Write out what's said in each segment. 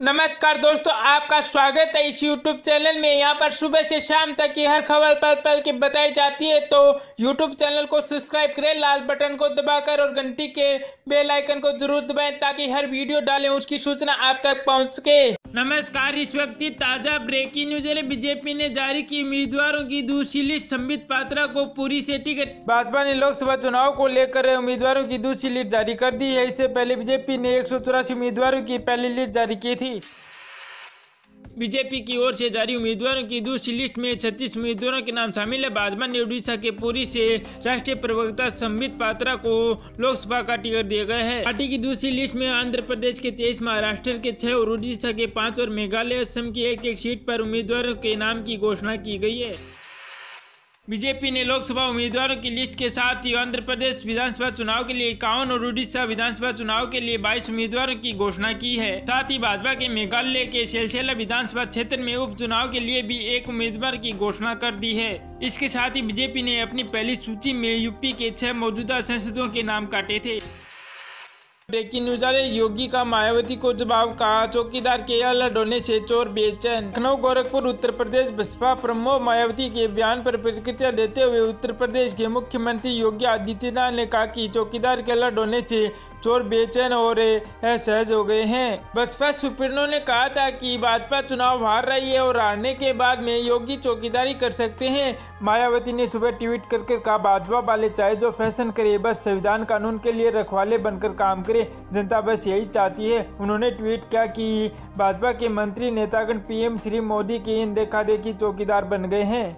नमस्कार दोस्तों, आपका स्वागत है इस YouTube चैनल में। यहाँ पर सुबह से शाम तक की हर खबर पल पल की बताई जाती है, तो YouTube चैनल को सब्सक्राइब करें लाल बटन को दबाकर और घंटी के बेल आइकन को जरूर दबाएं ताकि हर वीडियो डालें उसकी सूचना आप तक पहुँच सके। नमस्कार, इस वक्त की ताजा ब्रेकिंग न्यूज है। बीजेपी ने जारी की उम्मीदवारों की दूसरी लिस्ट। संबित पात्रा को पुरी से टिकट। भाजपा ने लोकसभा चुनाव को लेकर उम्मीदवारों की दूसरी लिस्ट जारी कर दी है। इससे पहले बीजेपी ने 184 उम्मीदवारों की पहली लिस्ट जारी की थी। बीजेपी की ओर से जारी उम्मीदवारों की दूसरी लिस्ट में 36 उम्मीदवारों के नाम शामिल है। भाजपा ने उड़ीसा के पुरी से राष्ट्रीय प्रवक्ता संबित पात्रा को लोकसभा का टिकट दिया गया है। पार्टी की दूसरी लिस्ट में आंध्र प्रदेश के 23, महाराष्ट्र के 6 और उड़ीसा के 5 और मेघालय असम की एक सीट पर उम्मीदवारों के नाम की घोषणा की गई है। बीजेपी ने लोकसभा उम्मीदवारों की लिस्ट के साथ ही आंध्र प्रदेश विधानसभा चुनाव के लिए 51 और उड़ीसा विधानसभा चुनाव के लिए 22 उम्मीदवारों की घोषणा की है। साथ ही भाजपा के मेघालय के सिलसिला विधानसभा क्षेत्र में उपचुनाव के लिए भी एक उम्मीदवार की घोषणा कर दी है। इसके साथ ही बीजेपी ने अपनी पहली सूची में यूपी के 6 मौजूदा सांसदों के नाम काटे थे। ब्रेकिंग न्यूज आ रही, योगी का मायावती को जवाब। कहा, चौकीदार के अलर्ट होने से चोर बेचैन। लखनऊ गोरखपुर उत्तर प्रदेश बसपा प्रमुख मायावती के बयान पर प्रतिक्रिया देते हुए उत्तर प्रदेश के मुख्यमंत्री योगी आदित्यनाथ ने कहा कि चौकीदार के अलर्ट होने से चोर बेचैन और असहज हो गए हैं। बसपा सुप्रीमो ने कहा था कि भाजपा चुनाव हार रही है और हारने के बाद में योगी चौकीदारी कर सकते हैं। मायावती ने सुबह ट्वीट करके कहा, भाजपा वाले चाहे जो फैशन करे, बस संविधान कानून के लिए रखवाले बनकर काम करे, जनता बस यही चाहती है। उन्होंने ट्वीट किया कि भाजपा के मंत्री नेतागण पीएम श्री मोदी के इन देखा देखी चौकीदार बन गए हैं।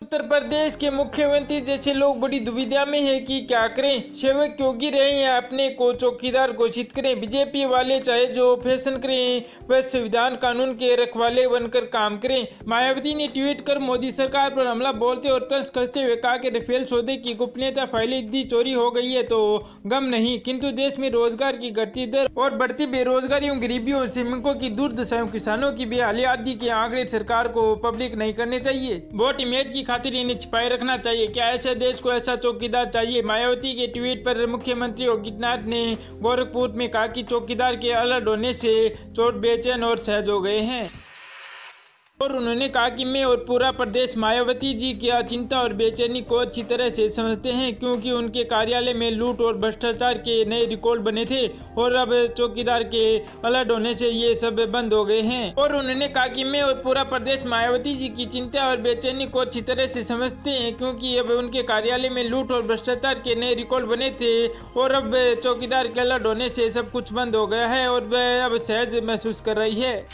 उत्तर प्रदेश के मुख्यमंत्री जैसे लोग बड़ी दुविधा में है कि क्या करें। सेवक योगी रहे या अपने को चौकीदार घोषित करें। बीजेपी वाले चाहे जो फैशन करें, वह संविधान कानून के रखवाले बनकर काम करें। मायावती ने ट्वीट कर मोदी सरकार पर हमला बोलते और तंज कसते हुए कहा कि राफेल सौदे की गोपनीयता फाइलें यदि चोरी हो गई है तो गम नहीं, किंतु देश में रोजगार की घटती दर और बढ़ती बेरोजगारी, गरीबियों, श्रमिकों की दुर्दशा, किसानों की बेहाली आदि के आंकड़े सरकार को पब्लिक नहीं करने चाहिए। वोट इमेज की खातिर इन्हें छिपाए रखना चाहिए। क्या ऐसे देश को ऐसा चौकीदार चाहिए? मायावती के ट्वीट पर मुख्यमंत्री योगी आदित्यनाथ ने गोरखपुर में कहा कि चौकीदार के अलर्ट होने से चोर बेचैन और सहज हो गए हैं। और उन्होंने कहा कि मैं और पूरा प्रदेश मायावती जी की चिंता और बेचैनी को अच्छी तरह से समझते हैं, क्योंकि उनके कार्यालय में लूट और भ्रष्टाचार के नए रिकॉर्ड बने थे और अब चौकीदार के अलर्ट होने से ये सब बंद हो गए हैं। और उन्होंने कहा कि मैं और पूरा प्रदेश मायावती जी की चिंता और बेचैनी को अच्छी तरह से समझते हैं, क्योंकि अब उनके कार्यालय में लूट और भ्रष्टाचार के नए रिकॉर्ड बने थे और अब चौकीदार के अलर्ट होने से सब कुछ बंद हो गया है और वह अब सहज महसूस कर रही है।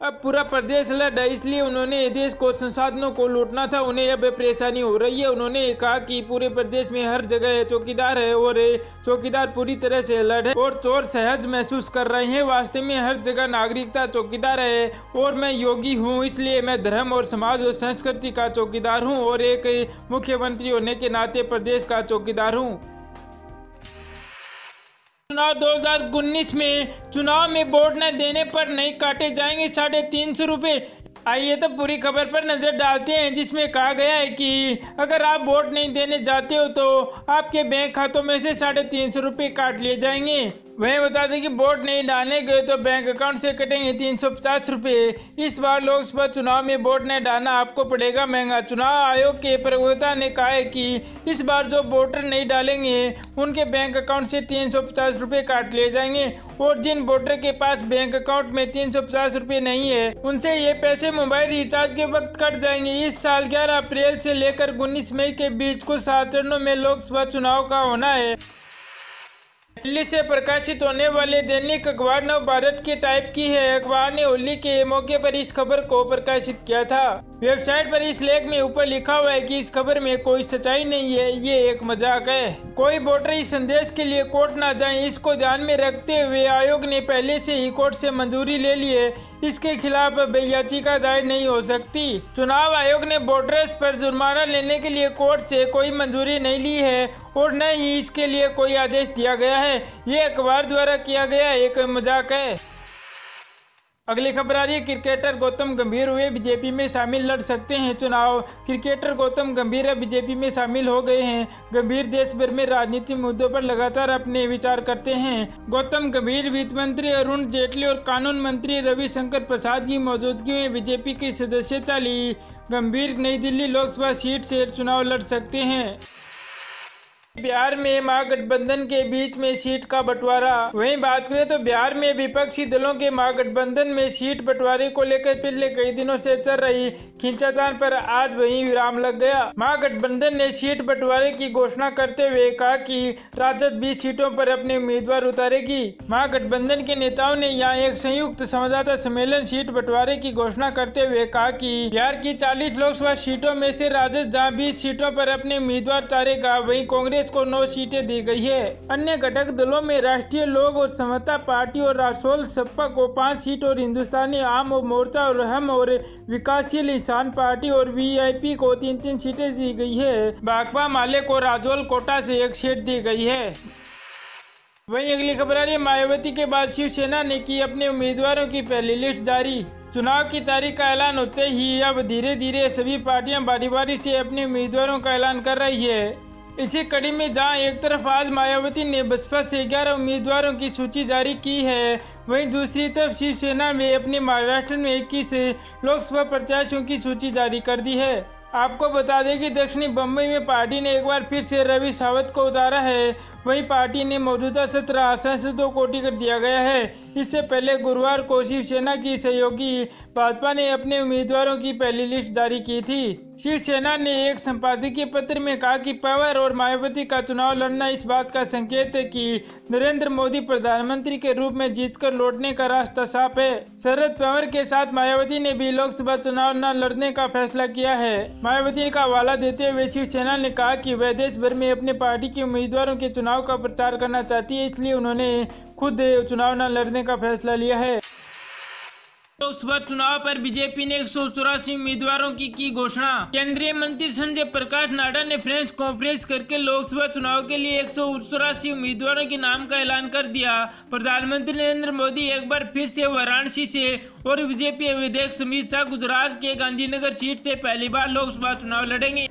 अब पूरा प्रदेश अलर्ट है, इसलिए उन्होंने देश को संसाधनों को लूटना था, उन्हें अब परेशानी हो रही है। उन्होंने कहा कि पूरे प्रदेश में हर जगह चौकीदार है और चौकीदार पूरी तरह से अलर्ट है और चोर सहज महसूस कर रहे हैं। वास्तव में हर जगह नागरिकता चौकीदार है और मैं योगी हूँ, इसलिए मैं धर्म और समाज और संस्कृति का चौकीदार हूँ और एक मुख्यमंत्री होने के नाते प्रदेश का चौकीदार हूँ। चुनाव 2019 में चुनाव में वोट न देने पर नहीं काटे जाएंगे 350 रुपये। आइए तो पूरी खबर पर नजर डालते हैं, जिसमें कहा गया है कि अगर आप वोट नहीं देने जाते हो तो आपके बैंक खातों में से 350 रुपये काट लिए जाएंगे। वहीं बता दें कि वोट नहीं डालने गए तो बैंक अकाउंट से कटेंगे 350 रुपये। इस बार लोकसभा चुनाव में वोट नहीं डालना आपको पड़ेगा महंगा। चुनाव आयोग के प्रवक्ता ने कहा है कि इस बार जो वोटर नहीं डालेंगे उनके बैंक अकाउंट से 350 रुपये काट लिए जाएंगे और जिन वोटर के पास बैंक अकाउंट में 350 रुपये नहीं है उनसे ये पैसे मोबाइल रिचार्ज के वक्त कट जाएंगे। इस साल 11 अप्रैल से लेकर 19 मई के बीच कुल 7 चरणों में लोकसभा चुनाव का होना है। दिल्ली से प्रकाशित होने वाले दैनिक अखबार नव भारत के टाइप की है। अखबार ने होली के मौके पर इस खबर को प्रकाशित किया था। वेबसाइट पर इस लेख में ऊपर लिखा हुआ है कि इस खबर में कोई सच्चाई नहीं है, ये एक मजाक है। कोई वोटर इस संदेश के लिए कोर्ट ना जाए, इसको ध्यान में रखते हुए आयोग ने पहले से ही कोर्ट से मंजूरी ले ली है। इसके खिलाफ याचिका दायर नहीं हो सकती। चुनाव आयोग ने वोटर्स पर जुर्माना लेने के लिए कोर्ट से कोई मंजूरी नहीं ली है और न ही इसके लिए कोई आदेश दिया गया है। ये अखबार द्वारा किया गया एक मजाक है। अगली खबर आ रही है, क्रिकेटर गौतम गंभीर हुए बीजेपी में शामिल, लड़ सकते हैं चुनाव। क्रिकेटर गौतम गंभीर बीजेपी में शामिल हो गए हैं। गंभीर देश भर में राजनीतिक मुद्दों पर लगातार अपने विचार करते हैं। गौतम गंभीर वित्त मंत्री अरुण जेटली और कानून मंत्री रविशंकर प्रसाद की मौजूदगी में बीजेपी की सदस्यता ली। गंभीर नई दिल्ली लोकसभा सीट से चुनाव लड़ सकते हैं। बिहार में महागठबंधन के बीच में सीट का बंटवारा। वहीं बात करें तो बिहार में विपक्षी दलों के महागठबंधन में सीट बंटवारे को लेकर पिछले कई दिनों से चल रही खींचातान पर आज वहीं विराम लग गया। महागठबंधन ने सीट बंटवारे की घोषणा करते हुए कहा कि राजद 20 सीटों पर अपने उम्मीदवार उतारेगी। महागठबंधन के नेताओं ने यहाँ एक संयुक्त संवाददाता सम्मेलन सीट बंटवारे की घोषणा करते हुए कहा कि बिहार की 40 लोकसभा सीटों में से राजद जहाँ 20 सीटों पर अपने उम्मीदवार उतारेगा, वहीं कांग्रेस को 9 सीटें दी गई है। अन्य घटक दलों में राष्ट्रीय लोक और समता पार्टी और रासोल सपा को 5 सीट और हिंदुस्तानी आम मोर्चा और हम और विकासशील इंसान पार्टी और वीआईपी को 3-3 सीटें दी गई है। भाकपा माले को राजौल कोटा से 1 सीट दी गई है। वहीं अगली खबर आ रही है, मायावती के बाद शिवसेना ने की अपने उम्मीदवारों की पहली लिस्ट जारी। चुनाव की तारीख का ऐलान होते ही अब धीरे धीरे सभी पार्टियां बारी बारी से अपने उम्मीदवारों का ऐलान कर रही है। इसी कड़ी में जहां एक तरफ आज मायावती ने बसपा से 11 उम्मीदवारों की सूची जारी की है, वहीं दूसरी तरफ शिवसेना में अपने महाराष्ट्र में 21 लोकसभा प्रत्याशियों की सूची जारी कर दी है। आपको बता दें कि दक्षिणी बम्बई में पार्टी ने एक बार फिर से रवि सावंत को उतारा है। वहीं पार्टी ने मौजूदा 17 सांसदों को टिकट दिया गया है। इससे पहले गुरुवार को शिवसेना की सहयोगी भाजपा ने अपने उम्मीदवारों की पहली लिस्ट जारी की थी। शिवसेना ने एक संपादकीय पत्र में कहा कि पवार और मायावती का चुनाव लड़ना इस बात का संकेत है कि नरेंद्र मोदी प्रधानमंत्री के रूप में जीतकर लौटने का रास्ता साफ है। शरद पवार के साथ मायावती ने भी लोकसभा चुनाव न लड़ने का फैसला किया है। मायावती का हवाला देते हुए शिवसेना ने कहा कि वह देश भर में अपने पार्टी के उम्मीदवारों के चुनाव का प्रचार करना चाहती है, इसलिए उन्होंने खुद चुनाव न लड़ने का फैसला लिया है। लोकसभा चुनाव पर बीजेपी ने 184 उम्मीदवारों की घोषणा। केंद्रीय मंत्री संजय प्रकाश नाडा ने प्रेस कॉन्फ्रेंस करके लोकसभा चुनाव के लिए 184 उम्मीदवारों के नाम का ऐलान कर दिया। प्रधानमंत्री नरेंद्र मोदी एक बार फिर से वाराणसी से और बीजेपी विधायक अमित शाह गुजरात के गांधीनगर सीट से पहली बार लोकसभा चुनाव लड़ेंगे।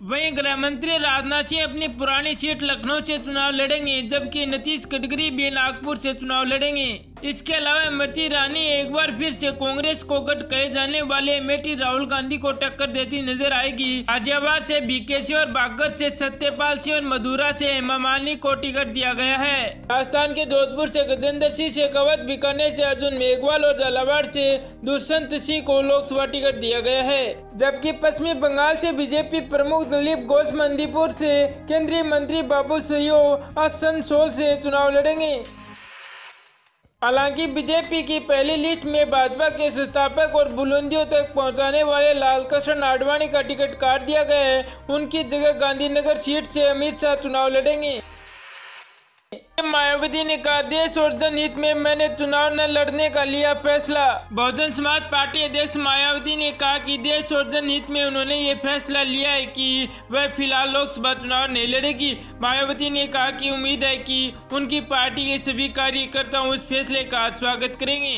वहीं गृह मंत्री राजनाथ सिंह अपनी पुरानी सीट लखनऊ से चुनाव लड़ेंगे, जबकि नीतीश गडकरी भी नागपुर से चुनाव लड़ेंगे। इसके अलावा स्मृति ईरानी एक बार फिर से कांग्रेस को गठ कहे जाने वाले अमेठी राहुल गांधी को टक्कर देती नजर आएगी। गाजियाबाद से बीके सिंह और बागपत से सत्यपाल सिंह और मथुरा से हेमा मालिनी को टिकट दिया गया है। राजस्थान के जोधपुर से गजेंद्र सिंह शेखावत, बीकानेर से अर्जुन मेघवाल और झालावाड़ से दुष्यंत सिंह को लोकसभा टिकट दिया गया है। जबकि पश्चिमी बंगाल से बीजेपी प्रमुख दिलीप घोष मंदीपुर से केंद्रीय मंत्री बाबू सयो आसनसोल से चुनाव लड़ेंगे। हालांकि बीजेपी की पहली लिस्ट में भाजपा के संस्थापक और बुलंदियों तक पहुंचाने वाले लालकृष्ण आडवाणी का टिकट काट दिया गया है। उनकी जगह गांधीनगर सीट से अमित शाह चुनाव लड़ेंगे। मायावती ने कहा, देश और जनहित में मैंने चुनाव न लड़ने का लिया फैसला। बहुजन समाज पार्टी अध्यक्ष मायावती ने कहा कि देश और जनहित में उन्होंने ये फैसला लिया है कि वह फिलहाल लोकसभा चुनाव नहीं लड़ेगी। मायावती ने कहा कि उम्मीद है कि उनकी पार्टी के सभी कार्यकर्ता उस फैसले का स्वागत करेंगे।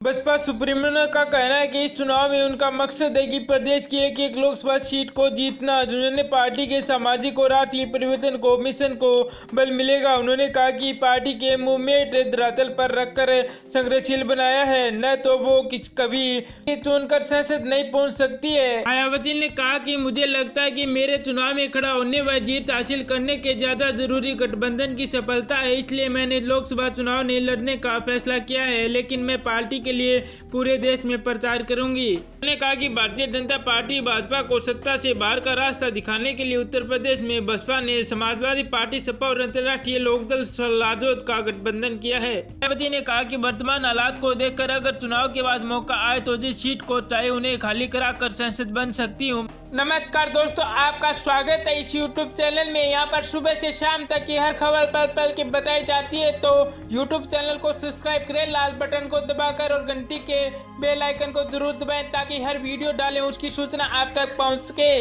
बसपा सुप्रीमो का कहना है कि इस चुनाव में उनका मकसद है कि प्रदेश की एक एक लोकसभा सीट को जीतना, जिन्होंने पार्टी के सामाजिक और आर्थिक परिवर्तन को मिशन को बल मिलेगा। उन्होंने कहा कि पार्टी के मूवमेंट धरातल पर रखकर संग्रहशील बनाया है, न तो वो कभी चुनकर संसद नहीं पहुंच सकती है। मायावती ने कहा कि मुझे लगता है कि मेरे चुनाव में खड़ा होने व जीत हासिल करने के ज्यादा जरूरी गठबंधन की सफलता है, इसलिए मैंने लोकसभा चुनाव नहीं लड़ने का फैसला किया है, लेकिन मैं पार्टी के लिए पूरे देश में प्रचार करूंगी। उन्होंने कहा कि भारतीय जनता पार्टी भाजपा को सत्ता से बाहर का रास्ता दिखाने के लिए उत्तर प्रदेश में बसपा ने समाजवादी पार्टी सपा और अंतर्राष्ट्रीय लोकदल राजद का गठबंधन किया है। मायावती ने कहा कि वर्तमान हालात को देखकर अगर चुनाव के बाद मौका आए तो जिस सीट को चाहे उन्हें खाली कराकर संसद बन सकती हूँ। नमस्कार दोस्तों, आपका स्वागत है इस YouTube चैनल में। यहाँ पर सुबह से शाम तक की हर खबर पल पल की बताई जाती है, तो YouTube चैनल को सब्सक्राइब करें लाल बटन को दबाकर और घंटी के बेल आइकन को जरूर दबाएं ताकि हर वीडियो डालें उसकी सूचना आप तक पहुँच सके।